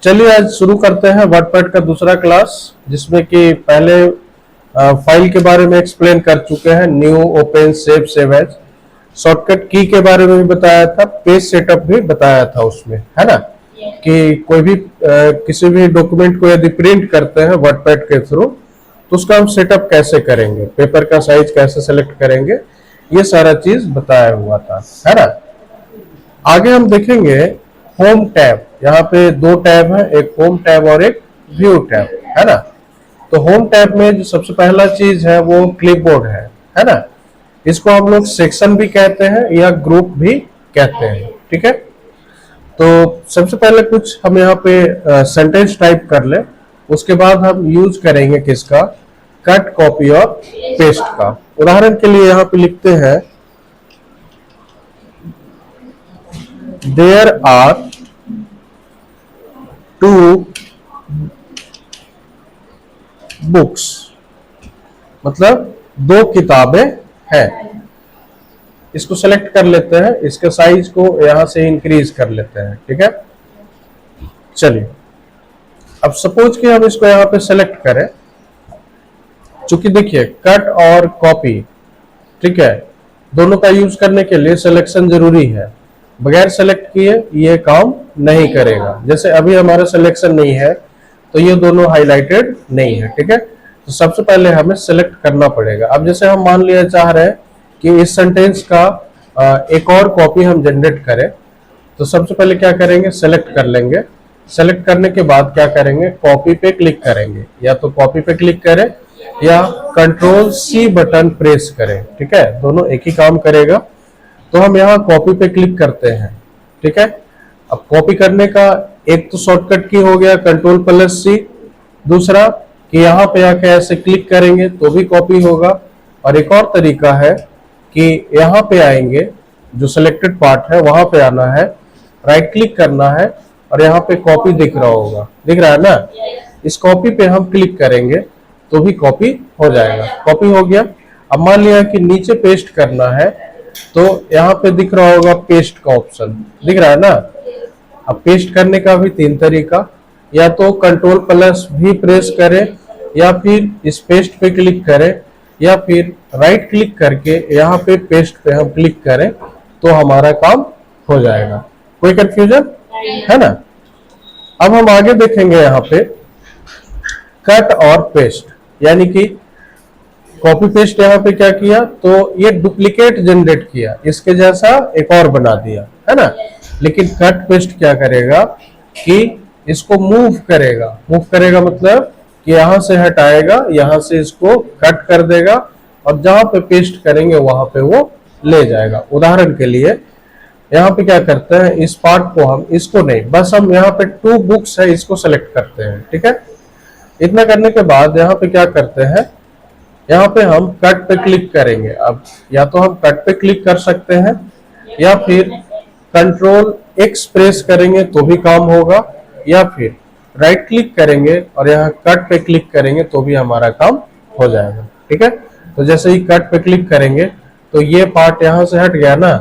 चलिए आज शुरू करते हैं वर्डपैड का दूसरा क्लास, जिसमें कि पहले फाइल के बारे में एक्सप्लेन कर चुके हैं। New, open, save, save as, shortcut key के बारे में भी बताया था, पेज सेटअप भी बताया था उसमें, है ना। कि कोई भी किसी भी डॉक्यूमेंट को यदि प्रिंट करते हैं वर्डपैड के थ्रू, तो उसका हम सेटअप कैसे करेंगे, पेपर का साइज कैसे सेलेक्ट करेंगे, ये सारा चीज बताया हुआ था, है ना। आगे हम देखेंगे होम टैब। यहाँ पे दो टैब है, एक होम टैब और एक व्यू टैब, है ना। तो होम टैब में जो सबसे पहला चीज है वो क्लिपबोर्ड है ना। इसको हम लोग सेक्शन भी कहते हैं या ग्रुप भी कहते हैं, ठीक है। तो सबसे पहले कुछ हम यहाँ पे सेंटेंस टाइप कर ले, उसके बाद हम यूज करेंगे किसका, कट, कॉपी और पेस्ट का। उदाहरण के लिए यहाँ पे लिखते हैं देयर आर 2 बुक्स, मतलब 2 किताबें हैं। इसको सेलेक्ट कर लेते हैं, इसके साइज को यहां से इंक्रीज कर लेते हैं, ठीक है। चलिए, अब सपोज कि हम इसको यहां पे सेलेक्ट करें, चूंकि देखिए कट और कॉपी, ठीक है, दोनों का यूज करने के लिए सिलेक्शन जरूरी है। बगैर सेलेक्ट किए ये काम नहीं करेगा। जैसे अभी हमारा सिलेक्शन नहीं है तो ये दोनों हाईलाइटेड नहीं है, ठीक है। तो सबसे पहले हमें सेलेक्ट करना पड़ेगा। अब जैसे हम मान लिया चाह रहे हैं कि इस सेंटेंस का एक और कॉपी हम जनरेट करें, तो सबसे पहले क्या करेंगे, सेलेक्ट कर लेंगे। सेलेक्ट करने के बाद क्या करेंगे, कॉपी पे क्लिक करेंगे। या तो कॉपी पे क्लिक करें या Ctrl+C बटन प्रेस करें, ठीक है, दोनों एक ही काम करेगा। तो हम यहाँ कॉपी पे क्लिक करते हैं, ठीक है। अब कॉपी करने का एक तो शॉर्टकट की हो गया Ctrl+C, दूसरा कि यहाँ पे आके ऐसे क्लिक करेंगे तो भी कॉपी होगा। और एक और तरीका है कि यहाँ पे आएंगे, जो सिलेक्टेड पार्ट है वहां पे आना है, राइट क्लिक करना है और यहाँ पे कॉपी दिख रहा होगा, दिख रहा है ना। इस कॉपी पे हम क्लिक करेंगे तो भी कॉपी हो जाएगा। कॉपी हो गया। अब मान लिया कि नीचे पेस्ट करना है, तो यहाँ पे दिख रहा होगा पेस्ट का ऑप्शन, दिख रहा है ना। अब पेस्ट करने का भी 3 तरीका, या तो Ctrl+V प्रेस करें, या फिर इस पेस्ट पे क्लिक करें, या फिर राइट क्लिक करके यहाँ पे पेस्ट पे हम क्लिक करें तो हमारा काम हो जाएगा। कोई कंफ्यूजन है ना। अब हम आगे देखेंगे यहाँ पे कट और पेस्ट, यानी कि कॉपी पेस्ट यहाँ पे क्या किया, तो ये डुप्लीकेट जनरेट किया, इसके जैसा एक और बना दिया, है ना। लेकिन कट पेस्ट क्या करेगा कि इसको मूव करेगा। मूव करेगा मतलब कि यहां से हटाएगा, यहां से इसको कट कर देगा और जहां पे पेस्ट करेंगे वहां पे वो ले जाएगा। उदाहरण के लिए यहाँ पे क्या करते हैं, इस पार्ट को हम, इसको नहीं, बस हम यहाँ पे 2 बुक्स है इसको सेलेक्ट करते हैं, ठीक है। इतना करने के बाद यहाँ पे क्या करते हैं, यहाँ पे हम कट पे क्लिक करेंगे। अब या तो हम कट पे क्लिक कर सकते हैं या फिर Ctrl+X प्रेस करेंगे तो भी काम होगा, या फिर राइट क्लिक करेंगे और यहाँ कट पे क्लिक करेंगे तो भी हमारा काम हो जाएगा, ठीक है। तो जैसे ही कट पे क्लिक करेंगे तो ये पार्ट यहाँ से हट गया ना।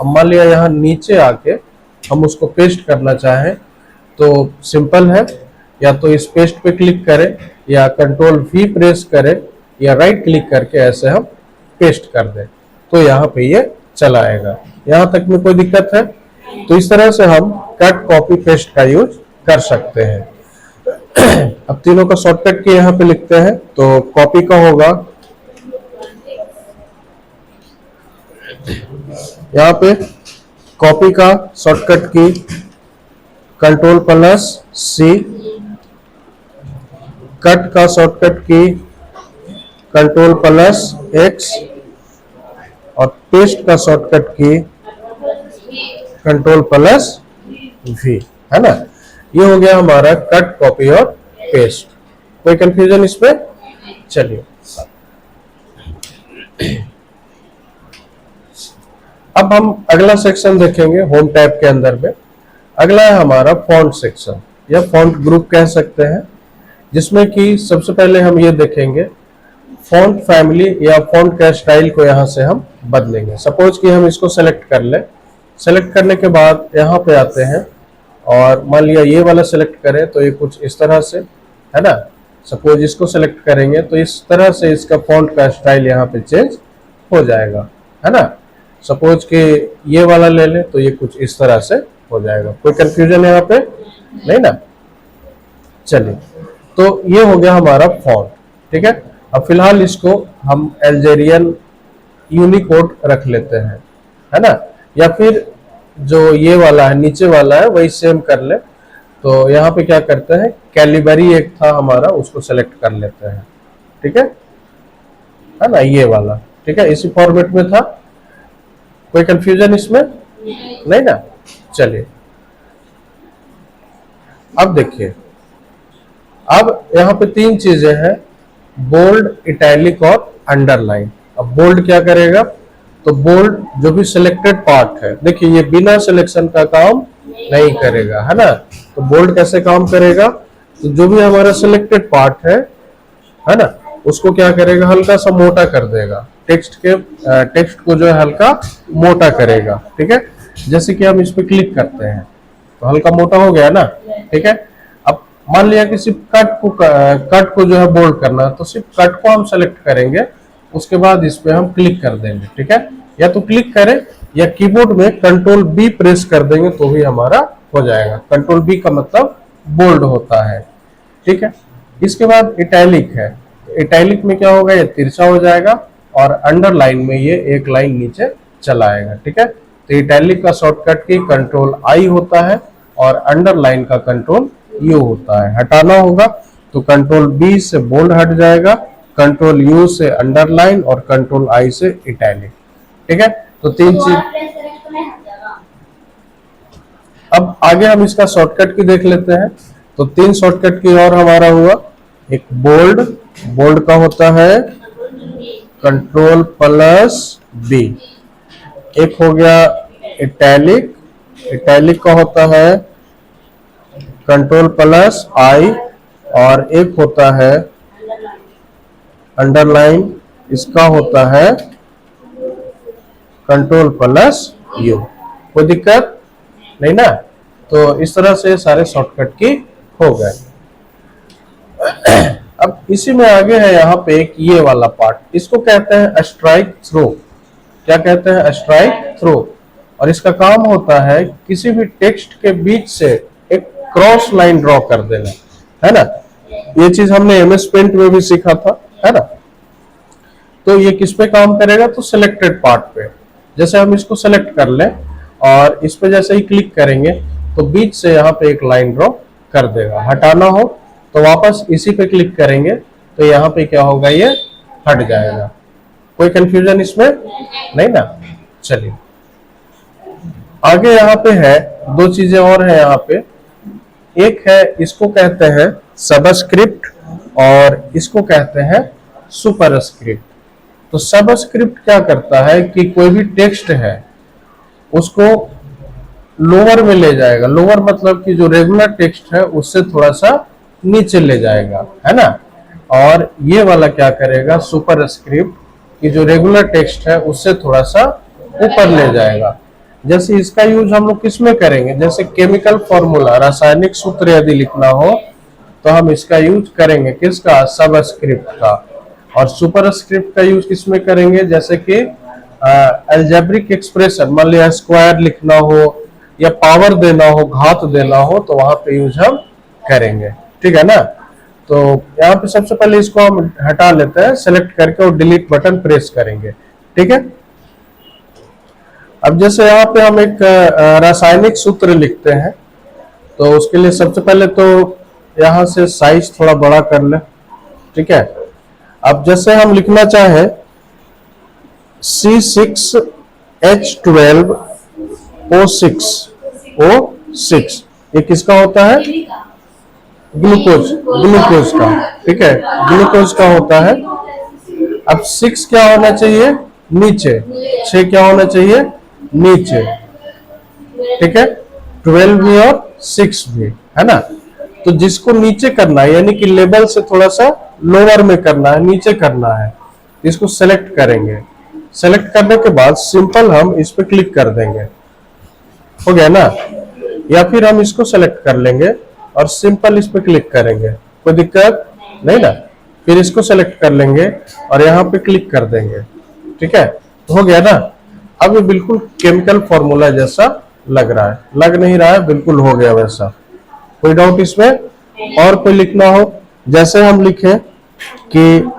अब मान लिया यहाँ नीचे आके हम उसको पेस्ट करना चाहें तो सिंपल है, या तो इस पेस्ट पे क्लिक करें या Ctrl+V प्रेस करें या राइट क्लिक करके ऐसे हम पेस्ट कर दें तो यहाँ पे ये चला आएगा। यहाँ तक में कोई दिक्कत है? तो इस तरह से हम कट, कॉपी, पेस्ट का यूज कर सकते हैं। अब तीनों का शॉर्टकट की यहाँ पे लिखते हैं। तो कॉपी का होगा यहाँ पे, कॉपी का शॉर्टकट की Ctrl+C, कट का शॉर्टकट की Ctrl+X और पेस्ट का शॉर्टकट की Ctrl+V, है ना। ये हो गया हमारा कट, कॉपी और पेस्ट। कोई कंफ्यूजन इसमें? चलिए, अब हम अगला सेक्शन देखेंगे होम टैब के अंदर में। अगला है हमारा फॉन्ट सेक्शन या फॉन्ट ग्रुप कह सकते हैं, जिसमें कि सबसे पहले हम ये देखेंगे फॉन्ट फैमिली या फॉन्ट का स्टाइल को यहाँ से हम बदलेंगे। सपोज कि हम इसको सेलेक्ट कर लें। सेलेक्ट करने के बाद यहाँ पे आते हैं और मान लिया ये वाला सेलेक्ट करें तो ये कुछ इस तरह से, है ना। सपोज इसको सेलेक्ट करेंगे तो इस तरह से इसका फॉन्ट का स्टाइल यहाँ पे चेंज हो जाएगा, है ना। सपोज कि ये वाला ले लें तो ये कुछ इस तरह से हो जाएगा। कोई कंफ्यूजन यहाँ पे नहीं ना। चलिए, तो ये हो गया हमारा फॉन्ट, ठीक है। अब फिलहाल इसको हम अल्जेरियन यूनिकोड रख लेते हैं, है ना। या फिर जो ये वाला है नीचे वाला है वही सेम कर ले। तो यहाँ पे क्या करते हैं, कैलिबरी एक था हमारा, उसको सेलेक्ट कर लेते हैं, ठीक है ना, ये वाला, ठीक है, इसी फॉर्मेट में था। कोई कंफ्यूजन इसमें नहीं ना। चलिए, अब देखिए, अब यहाँ पे तीन चीजें हैं, बोल्ड, इटैलिक और अंडरलाइन। अब बोल्ड क्या करेगा, तो बोल्ड जो भी सिलेक्टेड पार्ट है, देखिए ये बिना सिलेक्शन का काम नहीं करेगा, है ना। तो बोल्ड कैसे काम करेगा, तो जो भी हमारा सिलेक्टेड पार्ट है ना, उसको क्या करेगा, हल्का सा मोटा कर देगा, टेक्स्ट को जो है हल्का मोटा करेगा, ठीक है। जैसे कि हम इस पे क्लिक करते हैं तो हल्का मोटा हो गया ना, ठीक है। अब मान लिया कि सिर्फ कट को जो है बोल्ड करना है, तो सिर्फ कट को हम सेलेक्ट करेंगे, उसके बाद इस पे हम क्लिक कर देंगे, ठीक है। या तो क्लिक करें या कीबोर्ड में कंट्रोल बी प्रेस कर देंगे तो भी हमारा हो जाएगा। कंट्रोल बी का मतलब बोल्ड होता है, ठीक है। इसके बाद इटैलिक है, इटैलिक में क्या होगा, ये तिरछा हो जाएगा और अंडरलाइन में ये एक लाइन नीचे चला आएगा, ठीक है। तो इटैलिक का शॉर्टकट की कंट्रोल आई होता है और अंडरलाइन का कंट्रोल यू होता है। हटाना होगा तो कंट्रोल बी से बोल्ड हट जाएगा, कंट्रोल यू से अंडरलाइन और कंट्रोल आई से इटैलिक, ठीक है। तो तीन चीज। अब आगे हम इसका शॉर्टकट की देख लेते हैं। तो तीन शॉर्टकट की और हमारा हुआ, एक बोल्ड, बोल्ड का होता है कंट्रोल प्लस बी। एक हो गया इटैलिक, इटैलिक का होता है कंट्रोल प्लस आई, और एक होता है अंडरलाइन, इसका होता है कंट्रोल प्लस यू। कोई दिक्कत नहीं ना। तो इस तरह से सारे शॉर्टकट की हो गए। अब इसी में आगे है यहाँ पे एक ये वाला पार्ट, इसको कहते हैं स्ट्राइक थ्रो। क्या कहते हैं, स्ट्राइक थ्रो। और इसका काम होता है किसी भी टेक्स्ट के बीच से एक क्रॉस लाइन ड्रॉ कर देना, है ना। ये चीज हमने एमएस पेंट में भी सीखा था, है ना। तो ये किस पे काम करेगा, तो सिलेक्टेड पार्ट पे। जैसे हम इसको सेलेक्ट कर लें और इस पे जैसे ही क्लिक करेंगे तो बीच से यहाँ पे एक लाइन ड्रॉ कर देगा। हटाना हो तो वापस इसी पे क्लिक करेंगे तो यहाँ पे क्या होगा, ये हट जाएगा। कोई कंफ्यूजन इसमें नहीं ना। चलिए, आगे यहाँ पे है दो चीजें और है यहाँ पे। एक है, इसको कहते हैं सबस्क्रिप्ट और इसको कहते हैं सुपरस्क्रिप्ट। तो सबस्क्रिप्ट क्या करता है कि कोई भी टेक्स्ट है उसको लोअर में ले जाएगा। लोअर मतलब कि जो रेगुलर टेक्स्ट है उससे थोड़ा सा नीचे ले जाएगा, है ना। और ये वाला क्या करेगा, सुपरस्क्रिप्ट, कि जो रेगुलर टेक्स्ट है उससे थोड़ा सा ऊपर ले जाएगा। जैसे इसका यूज हम लोग किस में करेंगे, जैसे केमिकल फॉर्मूला, रासायनिक सूत्र यदि लिखना हो तो हम इसका यूज करेंगे, किसका, सबस्क्रिप्ट का। और सुपरस्क्रिप्ट का यूज किस में करेंगे, जैसे कि अलजेब्रिक एक्सप्रेशन, मान लिया स्क्वायर लिखना हो या पावर देना हो, घात देना हो, तो वहां पे यूज हम करेंगे, ठीक है ना। तो यहाँ पे सबसे पहले इसको हम हटा लेते हैं, सेलेक्ट करके और डिलीट बटन प्रेस करेंगे, ठीक है। अब जैसे यहाँ पे हम एक रासायनिक सूत्र लिखते हैं तो उसके लिए सबसे पहले तो यहाँ से साइज थोड़ा बड़ा कर ले, ठीक है। अब जैसे हम लिखना चाहें C6H12O6, ये किसका होता है, ग्लूकोज, ग्लूकोज का, ठीक है, ग्लूकोज का होता है। अब 6 क्या होना चाहिए, नीचे, 6 क्या होना चाहिए, नीचे, ठीक है। 12 भी और 6 भी, है ना। तो जिसको नीचे करना है, यानी कि लेवल से थोड़ा सा लोअर में करना है, नीचे करना है, इसको सेलेक्ट करेंगे। सेलेक्ट करने के बाद सिंपल हम इस पे क्लिक कर देंगे, हो गया ना। या फिर हम इसको सेलेक्ट कर लेंगे और सिंपल इस पे क्लिक करेंगे, कोई दिक्कत नहीं ना। फिर इसको सेलेक्ट कर लेंगे और यहाँ पे क्लिक कर देंगे, ठीक है, हो गया ना। अब ये बिल्कुल केमिकल फॉर्मूला जैसा लग रहा है, लग नहीं रहा है, बिल्कुल हो गया वैसा। कोई डाउट इसमें? और कोई लिखना हो, जैसे हम लिखे कि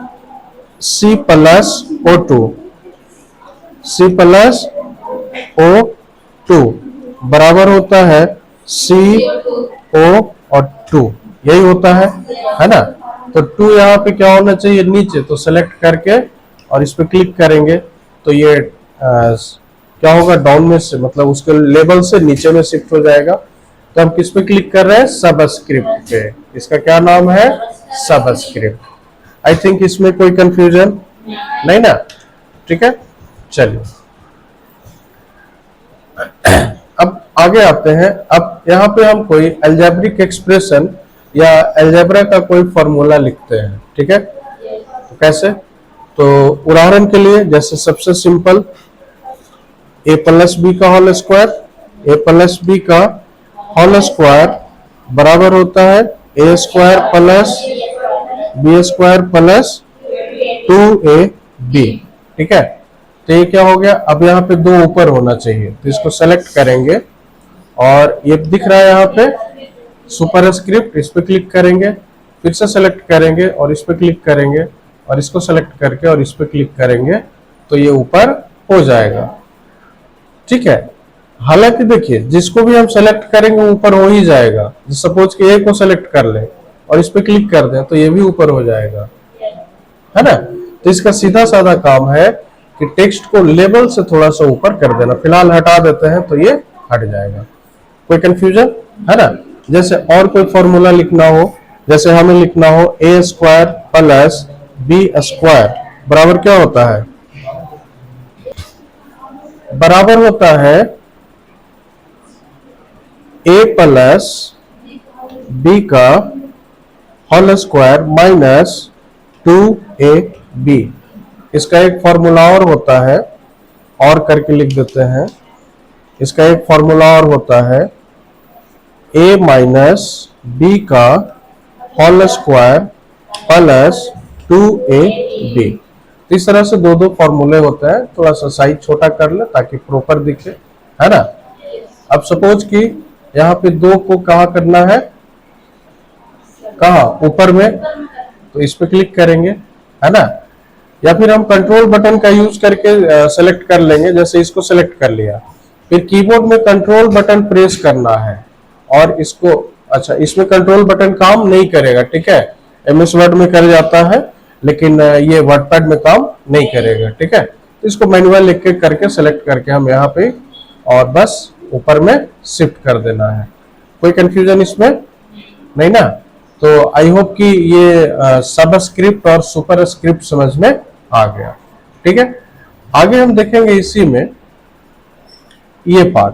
C+O2, C+O2 बराबर होता है CO और 2, यही होता है ना। तो 2 यहाँ पे क्या होना चाहिए, नीचे, तो सेलेक्ट करके और इस पे क्लिक करेंगे तो ये क्या होगा, डाउन में से, मतलब उसके लेवल से नीचे में शिफ्ट हो जाएगा। तो हम किस पे क्लिक कर रहे हैं, सबस्क्रिप्ट पे। इसका क्या नाम है, सबस्क्रिप्ट। आई थिंक इसमें कोई कंफ्यूजन नहीं ना, ठीक है। चलिए अब आगे आते हैं। अब यहाँ पे हम कोई अलजेब्रिक एक्सप्रेशन या अलजेब्रा का कोई फॉर्मूला लिखते हैं, ठीक है। तो कैसे, तो उदाहरण के लिए जैसे सबसे सिंपल a+b का होल स्क्वायर, a+b का होल स्क्वायर बराबर होता है a² plus b² plus 2ab, ठीक है। तो ये क्या हो गया, अब यहाँ पे 2 ऊपर होना चाहिए, तो इसको सेलेक्ट करेंगे और ये दिख रहा है यहाँ पे सुपरस्क्रिप्ट, इस पे क्लिक करेंगे, फिर से सेलेक्ट करेंगे और इस पे क्लिक करेंगे और इसको सेलेक्ट करके और इस पे क्लिक करेंगे तो ये ऊपर हो जाएगा, ठीक है। हालांकि देखिए जिसको भी हम सेलेक्ट करेंगे ऊपर हो ही जाएगा। सपोज कि ए को सेलेक्ट कर ले और इस पे क्लिक कर दें तो ये भी ऊपर हो जाएगा, है ना। तो इसका सीधा साधा काम है कि टेक्स्ट को लेवल से थोड़ा सा ऊपर कर देना। फिलहाल हटा देते हैं तो ये हट जाएगा। कोई कंफ्यूजन है ना। जैसे और कोई फॉर्मूला लिखना हो, जैसे हमें लिखना हो a² प्लस b² बराबर क्या होता है, बराबर होता है a प्लस b का होल स्क्वायर माइनस 2ab। इसका एक फॉर्मूला और होता है, और करके लिख देते हैं। इसका एक फॉर्मूला और होता है a माइनस b का होल स्क्वायर प्लस 2ab। तो इस तरह से दो फॉर्मूले होते हैं। थोड़ा सा साइज छोटा कर ले ताकि प्रॉपर दिखे, है ना। अब सपोज कि यहाँ पे 2 को कहाँ करना है, कहाँ, ऊपर में, तो इस पे क्लिक करेंगे, है ना। या फिर हम कंट्रोल बटन का यूज करके सेलेक्ट कर लेंगे। जैसे इसको सेलेक्ट कर लिया, फिर कीबोर्ड में कंट्रोल बटन प्रेस करना है और इसको, अच्छा इसमें कंट्रोल बटन काम नहीं करेगा, ठीक है। MS वर्ड में कर जाता है लेकिन ये वर्डपैड में काम नहीं करेगा, ठीक है। तो इसको मैनुअल लिख के करके सेलेक्ट करके हम यहाँ पे और बस ऊपर में शिफ्ट कर देना है। कोई कंफ्यूजन इसमें नहीं ना। तो आई होप कि ये सबस्क्रिप्ट और सुपरस्क्रिप्ट समझ में आ गया, ठीक है। आगे हम देखेंगे इसी में ये पार्ट।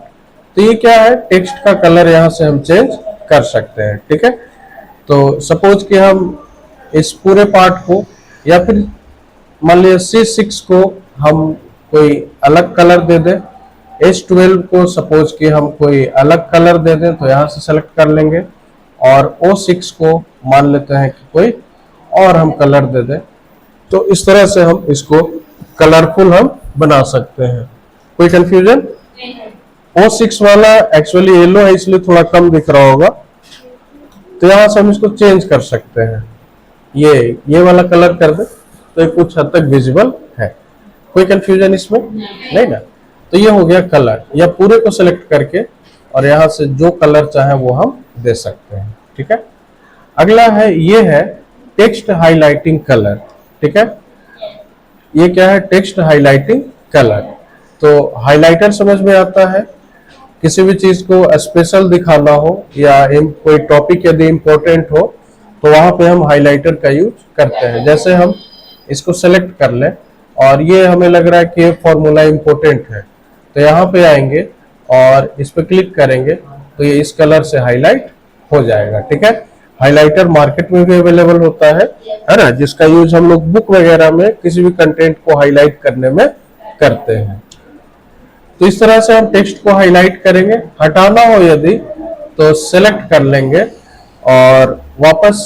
तो ये क्या है, टेक्स्ट का कलर यहाँ से हम चेंज कर सकते हैं, ठीक है। तो सपोज कि हम इस पूरे पार्ट को, या फिर मान लिया C6 को हम कोई अलग कलर दे दें, S12 को सपोज कि हम कोई अलग कलर दे दें, तो यहाँ से सेलेक्ट कर लेंगे। और O6 को मान लेते हैं कि कोई और हम कलर दे दें। तो इस तरह से हम इसको कलरफुल हम बना सकते हैं। कोई कंफ्यूजन? O6 वाला एक्चुअली येलो है इसलिए थोड़ा कम दिख रहा होगा, तो यहाँ से हम इसको चेंज कर सकते हैं। ये वाला कलर कर दे तो ये कुछ हद तक विजिबल है। कोई कंफ्यूजन इसमें नहीं ना। तो ये हो गया कलर, या पूरे को सिलेक्ट करके और यहाँ से जो कलर चाहे वो हम दे सकते हैं, ठीक है। अगला है, ये है टेक्स्ट हाइलाइटिंग कलर, ठीक है। ये क्या है, टेक्स्ट हाइलाइटिंग कलर। तो हाइलाइटर समझ में आता है, किसी भी चीज को स्पेशल दिखाना हो या कोई टॉपिक यदि इंपॉर्टेंट हो तो वहां पे हम हाइलाइटर का यूज करते हैं। जैसे हम इसको सेलेक्ट कर लें और ये हमें लग रहा है कि ये फॉर्मूला इंपॉर्टेंट है, तो यहाँ पे आएंगे और इस पे क्लिक करेंगे तो ये इस कलर से हाईलाइट हो जाएगा, ठीक है। हाइलाइटर मार्केट में भी अवेलेबल होता है ना, जिसका यूज हम लोग बुक वगैरह में किसी भी कंटेंट को हाईलाइट करने में करते हैं। तो इस तरह से हम टेक्स्ट को हाईलाइट करेंगे। हटाना हो यदि तो सेलेक्ट कर लेंगे और वापस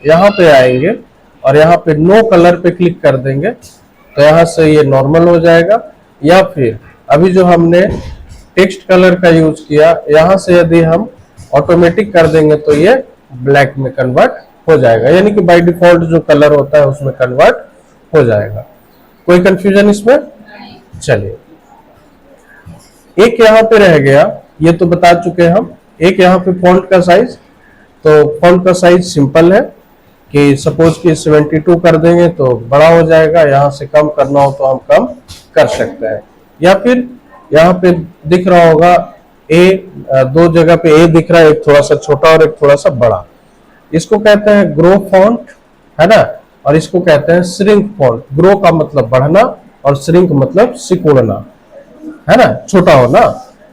यहाँ पे आएंगे और यहाँ पे नो कलर पे क्लिक कर देंगे तो यहाँ से ये नॉर्मल हो जाएगा। या फिर अभी जो हमने टेक्स्ट कलर का यूज किया, यहाँ से यदि हम ऑटोमेटिक कर देंगे तो ये ब्लैक में कन्वर्ट हो जाएगा, यानी कि बाय डिफॉल्ट जो कलर होता है उसमें कन्वर्ट हो जाएगा। कोई कंफ्यूजन इसमें? चलिए, एक यहाँ पे रह गया, ये तो बता चुके हम। एक यहाँ पे फॉन्ट का साइज, तो फॉन्ट का साइज सिंपल है कि सपोज कि 72 कर देंगे तो बड़ा हो जाएगा, यहाँ से कम करना हो तो हम कम कर सकते हैं। या फिर यहाँ पे दिख रहा होगा दो जगह पे ए दिख रहा है, एक थोड़ा सा छोटा और एक थोड़ा सा बड़ा। इसको कहते हैं ग्रो फॉन्ट, है ना, और इसको कहते हैं श्रिंक फॉन्ट। ग्रो का मतलब बढ़ना और श्रिंक मतलब सिकुड़ना, है ना, छोटा होना।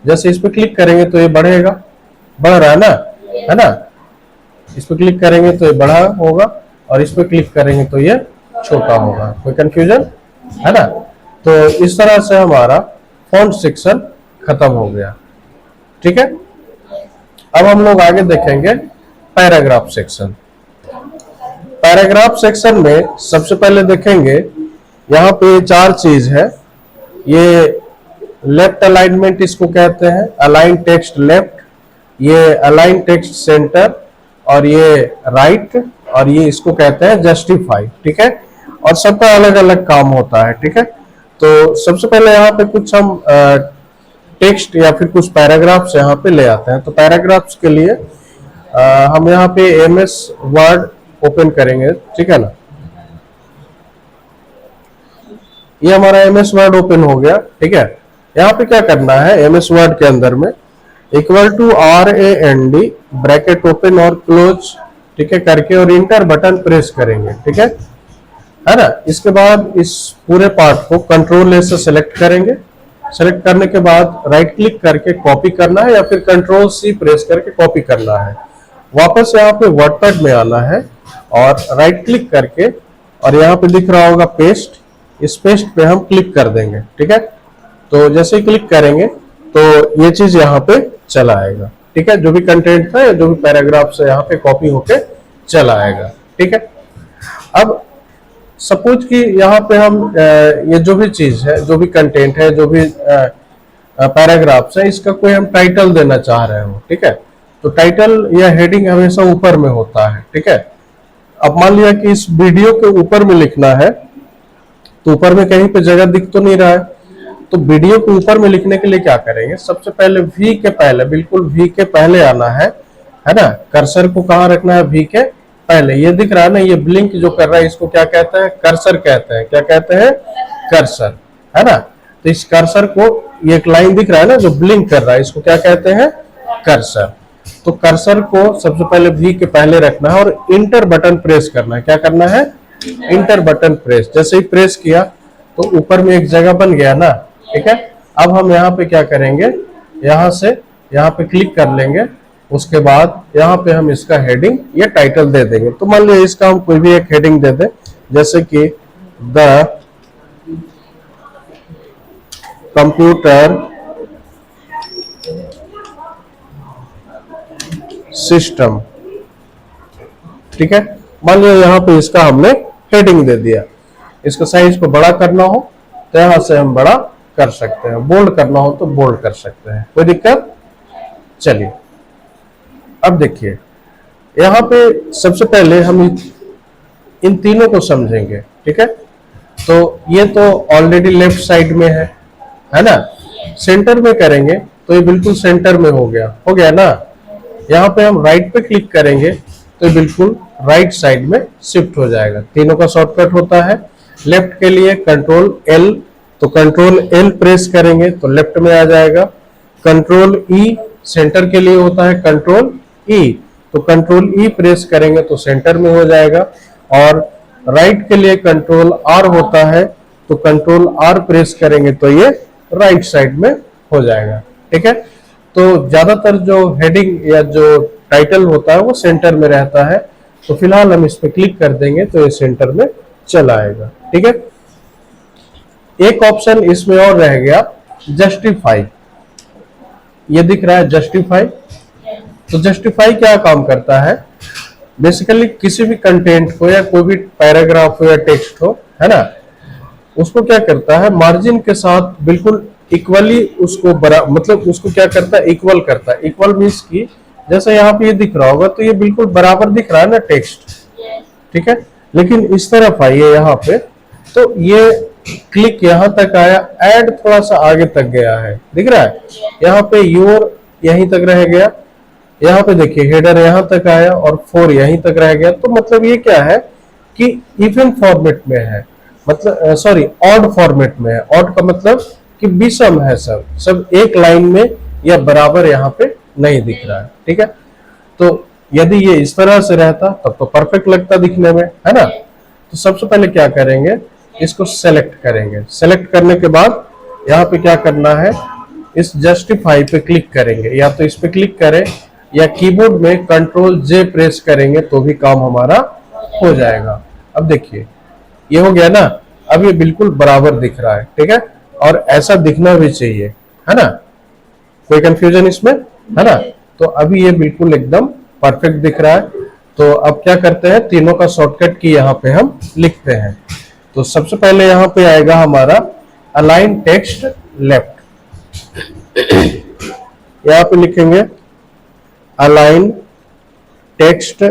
जैसे इस पे क्लिक करेंगे तो ये बढ़ेगा, बढ़ रहा है ना, है ना। इस पे क्लिक करेंगे तो ये बड़ा होगा और इस पे क्लिक करेंगे तो ये छोटा होगा। कोई कंफ्यूजन है ना? तो इस तरह से हमारा फॉन्ट सेक्शन खत्म हो गया। ठीक है, अब हम लोग आगे देखेंगे पैराग्राफ सेक्शन। पैराग्राफ सेक्शन में सबसे पहले देखेंगे यहाँ पे चार चीज है। ये लेफ्ट अलाइनमेंट इसको कहते हैं, अलाइन टेक्स्ट लेफ्ट, ये अलाइन टेक्स्ट सेंटर, और ये राइट, और ये इसको कहते हैं जस्टिफाई। ठीक है, और सबका अलग अलग काम होता है। ठीक है, तो सबसे पहले यहाँ पे कुछ हम टेक्स्ट या फिर कुछ पैराग्राफ्स यहाँ पे ले आते हैं। तो पैराग्राफ्स के लिए हम यहाँ पे एमएस वर्ड ओपन करेंगे। ठीक है ना, ये हमारा एमएस वर्ड ओपन हो गया। ठीक है, यहाँ पे क्या करना है, एमएस वर्ड के अंदर में equal to RAND bracket open और क्लोज, ठीक है, करके और इंटर बटन प्रेस करेंगे। ठीक है ना। इसके बाद इस पूरे पार्ट को कंट्रोल A से सिलेक्ट करेंगे। सेलेक्ट करने के बाद राइट क्लिक करके कॉपी करना है या फिर कंट्रोल C प्रेस करके कॉपी करना है। वापस यहाँ पे वर्डपैड में आना है और राइट क्लिक करके, और यहाँ पे दिख रहा होगा पेस्ट, इस पेस्ट पे हम क्लिक कर देंगे। ठीक है, तो जैसे ही क्लिक करेंगे तो ये चीज यहाँ पे चला आएगा। ठीक है, जो भी कंटेंट था, जो भी पैराग्राफ से यहाँ पे कॉपी होके चला आएगा। ठीक है, अब सपोज कि यहाँ पे हम ये जो भी चीज है, जो भी कंटेंट है, जो भी पैराग्राफ्स है, इसका कोई हम टाइटल देना चाह रहे हो। ठीक है, तो टाइटल या हेडिंग हमेशा ऊपर में होता है। ठीक है, अब मान लिया कि इस वीडियो के ऊपर में लिखना है, तो ऊपर में कहीं पे जगह दिख तो नहीं रहा है, तो वीडियो के ऊपर में लिखने के लिए क्या करेंगे, सबसे पहले वी के पहले, बिल्कुल वी के पहले आना है ना। कर्सर को कहाँ रखना है, वी के पहले। ये दिख रहा है ना, ये ब्लिंक जो कर रहा है, इसको क्या कहते हैं, कर्सर कहते हैं। क्या कहते हैं, कर्सर, है ना। तो इस कर्सर को, ये एक लाइन दिख रहा है ना जो ब्लिंक कर रहा है, इसको क्या कहते हैं, कर्सर। तो कर्सर को सबसे पहले वी के पहले रखना है और इंटर बटन प्रेस करना है। क्या करना है, इंटर बटन प्रेस। जैसे ही प्रेस किया तो ऊपर में एक जगह बन गया ना। ठीक है, अब हम यहाँ पे क्या करेंगे, यहाँ से यहाँ पे क्लिक कर लेंगे। उसके बाद यहाँ पे हम इसका हेडिंग या टाइटल दे देंगे। तो मान लीजिए इसका हम कोई भी एक हेडिंग दे दें, जैसे कि द कंप्यूटर सिस्टम। ठीक है, मान लीजिए यहाँ पे इसका हमने हेडिंग दे दिया। इसका साइज को बड़ा करना हो तो यहाँ से हम बड़ा कर सकते हैं, बोल्ड करना हो तो बोल्ड कर सकते हैं, कोई दिक्कत। चलिए, अब देखिए यहाँ पे सबसे पहले हम इन तीनों को समझेंगे। ठीक है, तो ये तो ऑलरेडी लेफ्ट साइड में है ना। सेंटर में करेंगे तो ये बिल्कुल सेंटर में हो गया ना। यहाँ पे हम राइट पे क्लिक करेंगे तो ये बिल्कुल राइट साइड में शिफ्ट हो जाएगा। तीनों का शॉर्टकट होता है। लेफ्ट के लिए कंट्रोल L, तो कंट्रोल L प्रेस करेंगे तो लेफ्ट में आ जाएगा। कंट्रोल E सेंटर के लिए होता है, कंट्रोल E, तो कंट्रोल E प्रेस करेंगे तो सेंटर में हो जाएगा। और राइट के लिए कंट्रोल R होता है, तो कंट्रोल R प्रेस करेंगे तो ये राइट साइड में हो जाएगा। ठीक है, तो ज्यादातर जो हेडिंग या जो टाइटल होता है वो सेंटर में रहता है। तो फिलहाल हम इस पे क्लिक कर देंगे तो ये सेंटर में चला आएगा। ठीक है, एक ऑप्शन इसमें और रह गया, जस्टिफाई। ये दिख रहा है जस्टिफाई, तो जस्टिफाई क्या काम करता है, बेसिकली किसी भी कंटेंट को या कोई भी पैराग्राफ हो या टेक्स्ट हो, है ना, उसको क्या करता है, मार्जिन के साथ बिल्कुल इक्वली उसको मतलब उसको क्या करता है, इक्वल करता है। इक्वल मीन्स की जैसे यहाँ पे ये दिख रहा होगा तो ये बिल्कुल बराबर दिख रहा है ना टेक्स्ट, ठीक है। लेकिन इस तरफ आइए यहाँ पे, तो ये क्लिक यहाँ तक आया, ऐड थोड़ा सा आगे तक गया है, दिख रहा है। यहाँ पे योर यहीं तक रह गया, यहाँ पे देखिए हेडर यहाँ तक आया और 4 यहीं तक रह गया। तो मतलब ये क्या है कि इवन फॉर्मेट में है, मतलब सॉरी ऑड फॉर्मेट में है। ऑड का मतलब कि विषम है, सब एक लाइन में या बराबर यहाँ पे नहीं दिख रहा है, ठीक है। तो यदि ये इस तरह से रहता तब तो परफेक्ट लगता दिखने में, है ना। तो सबसे पहले क्या करेंगे, इसको सेलेक्ट करेंगे। सेलेक्ट करने के बाद यहाँ पे क्या करना है, इस जस्टिफाई पे क्लिक करेंगे, या तो इस पे क्लिक करें या कीबोर्ड में कंट्रोल जे प्रेस करेंगे तो भी काम हमारा हो जाएगा। अब देखिए ये हो गया ना, अब ये बिल्कुल बराबर दिख रहा है, ठीक है। और ऐसा दिखना भी चाहिए, है ना, कोई कंफ्यूजन इसमें, है ना। तो अभी ये बिल्कुल एकदम परफेक्ट दिख रहा है। तो अब क्या करते हैं, तीनों का शॉर्टकट की यहाँ पे हम लिखते हैं। तो सबसे पहले यहाँ पे आएगा हमारा अलाइन टेक्स्ट लेफ्ट, यहाँ पे लिखेंगे अलाइन टेक्स्ट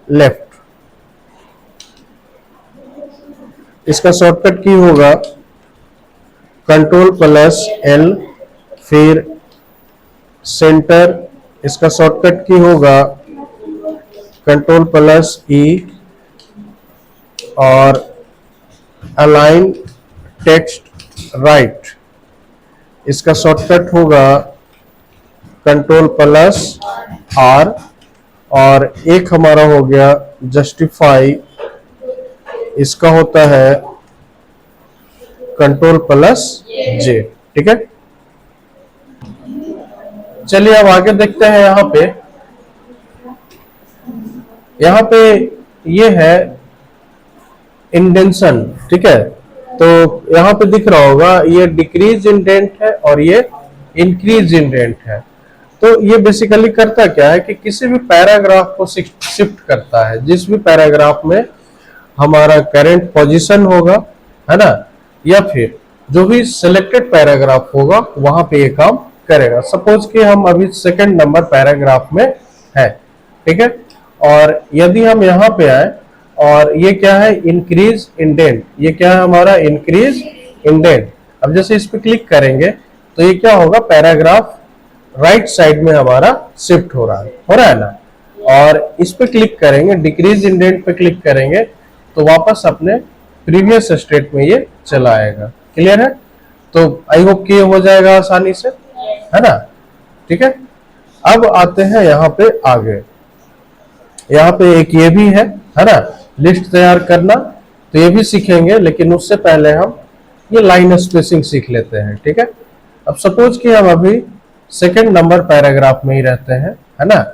लेफ्ट। इसका शॉर्टकट की होगा Ctrl+L, फिर सेंटर, इसका शॉर्टकट की होगा Ctrl+E, और अलाइन टेक्स्ट राइट, इसका शॉर्टकट होगा Ctrl+R, और एक हमारा हो गया जस्टिफाई, इसका होता है Ctrl+J, ठीक है। चलिए अब आगे देखते हैं। यहाँ पे ये है इंडेंशन, ठीक है। तो यहाँ पे दिख रहा होगा ये डिक्रीज इंडेंट है और ये इंक्रीज इंडेंट है। तो ये बेसिकली करता क्या है कि किसी भी पैराग्राफ को शिफ्ट करता है, जिस भी पैराग्राफ में हमारा करंट पोजीशन होगा, है ना, या फिर जो भी सिलेक्टेड पैराग्राफ होगा वहां पे ये काम करेगा। सपोज कि हम अभी सेकंड नंबर पैराग्राफ में है, ठीक है। और यदि हम यहाँ पे आए और ये क्या है, इंक्रीज इंडेंट, ये क्या है हमारा इंक्रीज इंडेंट। अब जैसे इस पे क्लिक करेंगे तो ये क्या होगा, पैराग्राफ राइट साइड में हमारा शिफ्ट हो रहा है ना। और इस पे क्लिक करेंगे, डिक्रीज इंडेंट पे क्लिक करेंगे तो वापस अपने प्रीवियस स्टेट में ये चला आएगा। क्लियर है। तो आई होप कि ये हो जाएगा आसानी से, है ना, ठीक है। अब आते हैं यहाँ पे आगे। यहाँ पे एक ये भी है ना, लिस्ट तैयार करना, तो ये भी सीखेंगे, लेकिन उससे पहले हम ये लाइन स्पेसिंग सीख लेते हैं, ठीक है। अब सपोज कि हम अभी सेकंड नंबर पैराग्राफ में ही रहते हैं, है ना।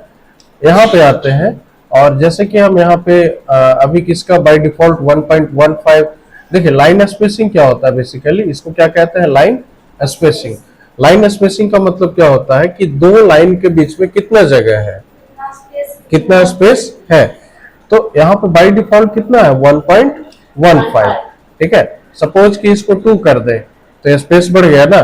यहाँ पे आते हैं और जैसे कि हम यहाँ पे अभी किसका बाय डिफॉल्ट 1.15, देखिए लाइन स्पेसिंग क्या होता है, बेसिकली इसको क्या कहते हैं, लाइन स्पेसिंग। लाइन स्पेसिंग का मतलब क्या होता है कि दो लाइन के बीच में कितना जगह है, कितना स्पेस है। तो यहाँ पे बाय डिफॉल्ट कितना है, 1.15, ठीक है। सपोज कि इसको 2 कर दे तो स्पेस बढ़ गया ना,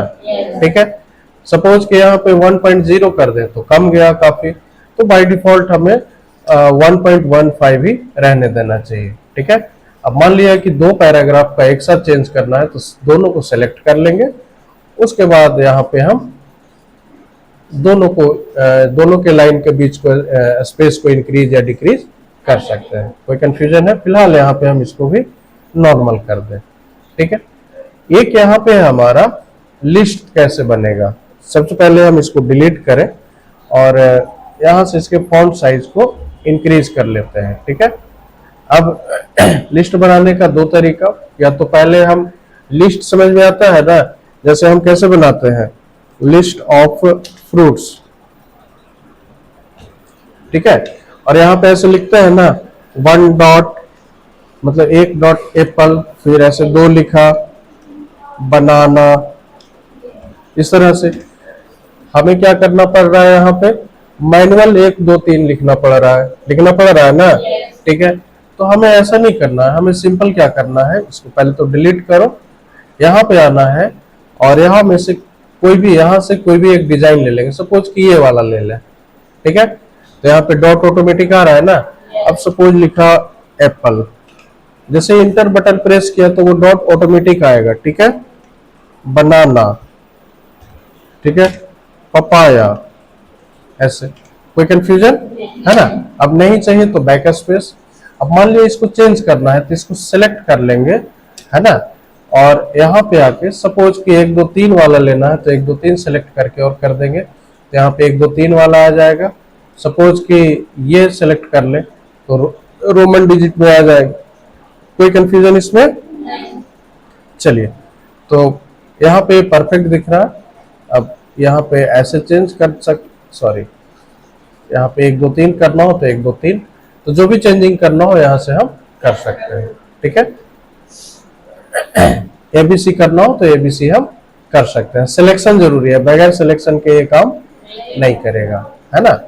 ठीक है। सपोज कि यहाँ पे 1.0 कर दे तो कम गया काफी। तो बाय डिफॉल्ट हमें 1.15 ही रहने देना चाहिए, ठीक है। अब मान लिया कि दो पैराग्राफ का एक साथ चेंज करना है तो दोनों को सेलेक्ट कर लेंगे। उसके बाद यहाँ पे हम दोनों के लाइन के बीच को स्पेस को इंक्रीज या डिक्रीज कर सकते हैं। कोई कंफ्यूजन है, फिलहाल यहाँ पे हम इसको भी नॉर्मल कर दें, ठीक है। एक यहाँ पे हमारा लिस्ट कैसे बनेगा, सबसे पहले हम इसको डिलीट करें और यहाँ से इसके फॉन्ट साइज को इंक्रीज कर लेते हैं, ठीक है। अब लिस्ट बनाने का दो तरीका, या तो पहले हम लिस्ट समझ में आता है ना, जैसे हम कैसे बनाते हैं, लिस्ट ऑफ फ्रूट्स, ठीक है। और यहाँ पे ऐसे लिखते हैं ना, 1 डॉट मतलब 1 डॉट एप्पल, फिर ऐसे 2 लिखा बनाना। इस तरह से हमें क्या करना पड़ रहा है, यहाँ पे मैनुअल 1 2 3 लिखना पड़ रहा है ना। ठीक है, तो हमें ऐसा नहीं करना है, हमें सिंपल क्या करना है, इसको पहले तो डिलीट करो, यहाँ पे आना है और यहाँ में से यहाँ से कोई भी एक डिजाइन ले लेंगे, सपोज कि ये वाला ले लें। ठीक है, तो यहाँ पे डॉट ऑटोमेटिक आ रहा है ना। अब सपोज लिखा एप्पल, जैसे इंटर बटन प्रेस किया तो वो डॉट ऑटोमेटिक आएगा। ठीक है, बनाना, ठीक है, पपाया, ऐसे। कोई कंफ्यूजन है ना। अब नहीं चाहिए तो बैक स्पेस। अब मान लिया इसको चेंज करना है तो इसको सेलेक्ट कर लेंगे, है ना, और यहाँ पे आके सपोज कि 1 2 3 वाला लेना है तो 1 2 3 सेलेक्ट करके और कर देंगे, तो यहाँ पे 1 2 3 वाला आ जाएगा। सपोज कि ये सेलेक्ट कर ले तो रोमन डिजिट में आ जाएगा। कोई कंफ्यूजन इसमें? चलिए, तो यहाँ पे परफेक्ट दिख रहा है। अब यहाँ पे ऐसे चेंज कर सॉरी, यहाँ पे 1 2 3 करना हो तो 1 2 3, तो जो भी चेंजिंग करना हो यहाँ से हम कर सकते हैं। ठीक है, एबीसी करना हो तो एबीसी हम कर सकते हैं। सिलेक्शन जरूरी है, बगैर सिलेक्शन के ये काम नहीं करेगा, है ना।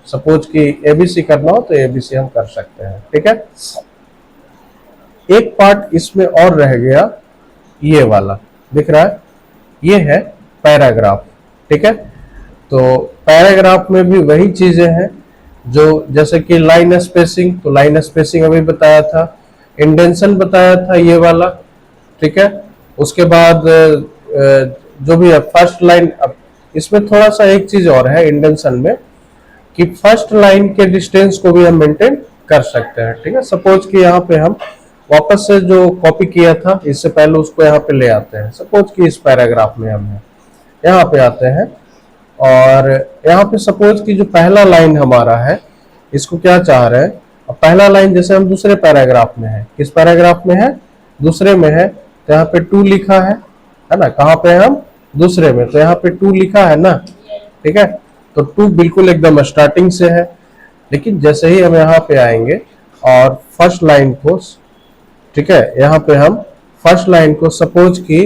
सपोज कि एबीसी करना हो तो एबीसी हम कर सकते हैं। ठीक है, एक पार्ट इसमें और रह गया, ये वाला दिख रहा है, ये है पैराग्राफ। ठीक है, तो पैराग्राफ में भी वही चीजें हैं जो, जैसे कि लाइन स्पेसिंग, तो लाइन स्पेसिंग अभी बताया था, इंडेंशन बताया था ये वाला। ठीक है, उसके बाद जो भी है फर्स्ट लाइन। अब इसमें थोड़ा सा एक चीज और है इंडेंशन में, कि फर्स्ट लाइन के डिस्टेंस को भी हम मेंटेन कर सकते हैं। ठीक है, सपोज कि यहाँ पे हम वापस से जो कॉपी किया था इससे पहले उसको यहाँ पे ले आते हैं। सपोज कि इस पैराग्राफ में हम यहाँ पे आते हैं और यहाँ पे सपोज कि जो पहला लाइन हमारा है इसको क्या चाह रहे हैं। अब पहला लाइन जैसे हम दूसरे पैराग्राफ में है, किस पैराग्राफ में है? दूसरे में है, तो यहाँ पे 2 लिखा है ना। कहाँ पे हम? दूसरे में, तो यहाँ पे 2 लिखा है ना। ठीक है, तो 2 बिल्कुल एकदम स्टार्टिंग से है, लेकिन जैसे ही हम यहाँ पे आएंगे और फर्स्ट लाइन को, ठीक है, यहाँ पे हम फर्स्ट लाइन को सपोज कि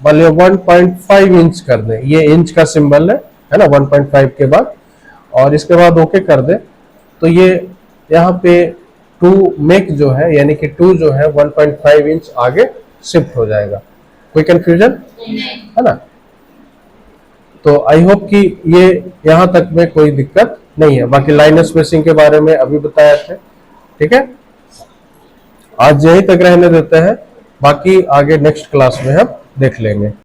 1.5 इंच कर दें, ये इंच का सिंबल है ना 1.5 के बाद, और इसके बाद ओके कर दें, तो ये यहाँ पे 2 मेक जो है, यानी कि 2 जो है 1.5 इंच आगे शिफ्ट हो जाएगा। कोई कंफ्यूजन है ना। तो आई होप कि ये यहाँ तक में कोई दिक्कत नहीं है। बाकी लाइन स्पेसिंग के बारे में अभी बताया थे। ठीक है, आज यहीं तक रहने देते हैं, बाकी आगे नेक्स्ट क्लास में हम देख लेंगे।